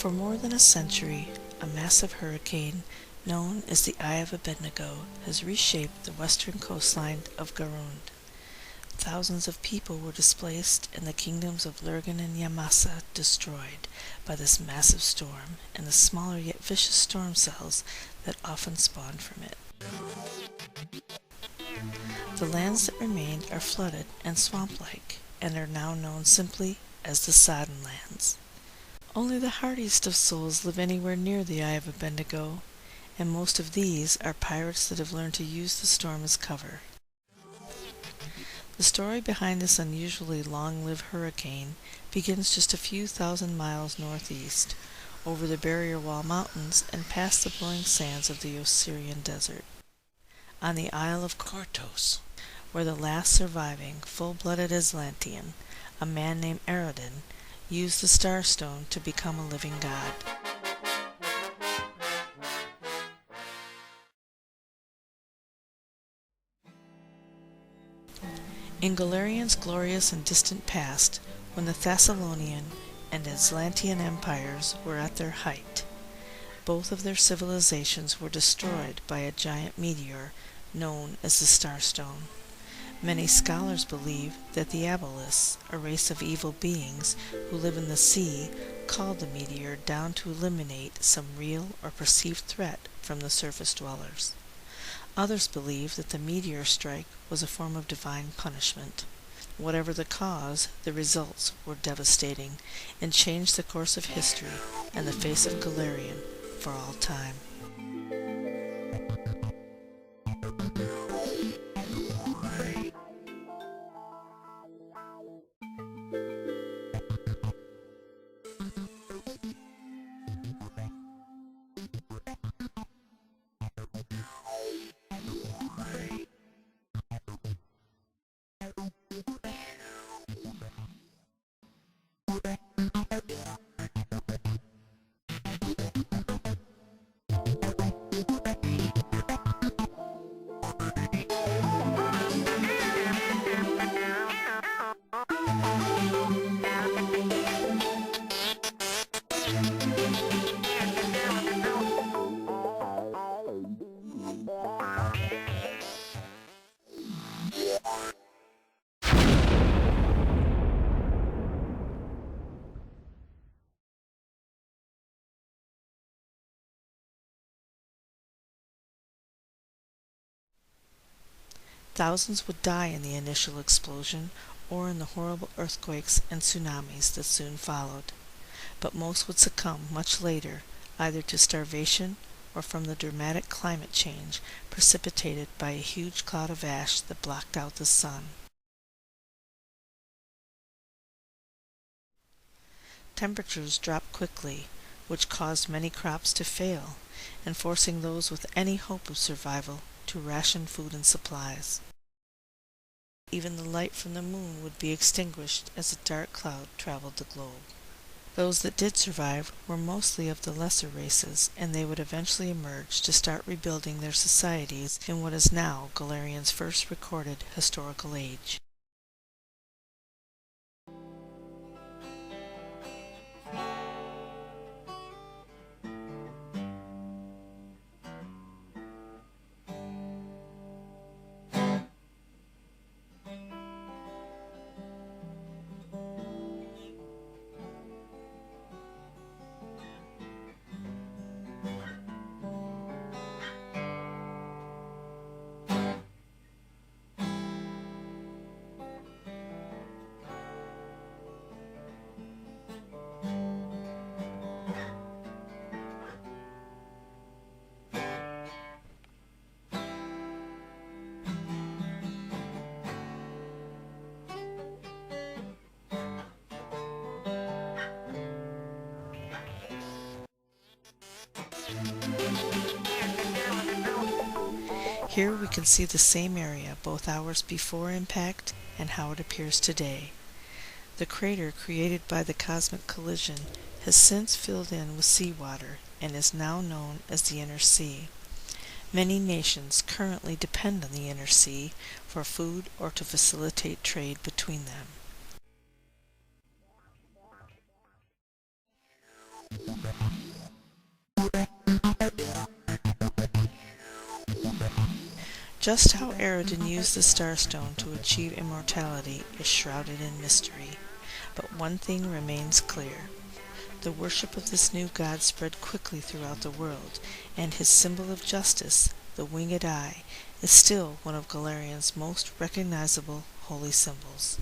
For more than a century, a massive hurricane known as the Eye of Abednego has reshaped the western coastline of Garund. Thousands of people were displaced and the kingdoms of Lurgan and Yamasa destroyed by this massive storm and the smaller yet vicious storm cells that often spawned from it. The lands that remained are flooded and swamp-like and are now known simply as the Sodden Lands. Only the hardiest of souls live anywhere near the Eye of Abednego, and most of these are pirates that have learned to use the storm as cover. The story behind this unusually long-lived hurricane begins just a few thousand miles northeast, over the Barrier Wall Mountains and past the blowing sands of the Osirian Desert. On the Isle of Kortos, where the last surviving full-blooded Aslantean, a man named Aradin, used the Starstone to become a living god. In Golarion's glorious and distant past, when the Thessalonian and Aslantean empires were at their height, both of their civilizations were destroyed by a giant meteor known as the Starstone. Many scholars believe that the Aboleths, a race of evil beings who live in the sea, called the meteor down to eliminate some real or perceived threat from the surface dwellers. Others believe that the meteor strike was a form of divine punishment. Whatever the cause, the results were devastating and changed the course of history and the face of Golarion for all time. Thousands would die in the initial explosion or in the horrible earthquakes and tsunamis that soon followed, but most would succumb much later, either to starvation or from the dramatic climate change precipitated by a huge cloud of ash that blocked out the sun. Temperatures dropped quickly, which caused many crops to fail, and forcing those with any hope of survival to ration food and supplies. Even the light from the moon would be extinguished as a dark cloud traveled the globe. Those that did survive were mostly of the lesser races, and they would eventually emerge to start rebuilding their societies in what is now Golarion's first recorded historical age. Here we can see the same area both hours before impact and how it appears today. The crater created by the cosmic collision has since filled in with seawater and is now known as the Inner Sea. Many nations currently depend on the Inner Sea for food or to facilitate trade between them. Just how Eredin used the Starstone to achieve immortality is shrouded in mystery, but one thing remains clear. The worship of this new god spread quickly throughout the world, and his symbol of justice, the winged eye, is still one of Golarion's most recognizable holy symbols.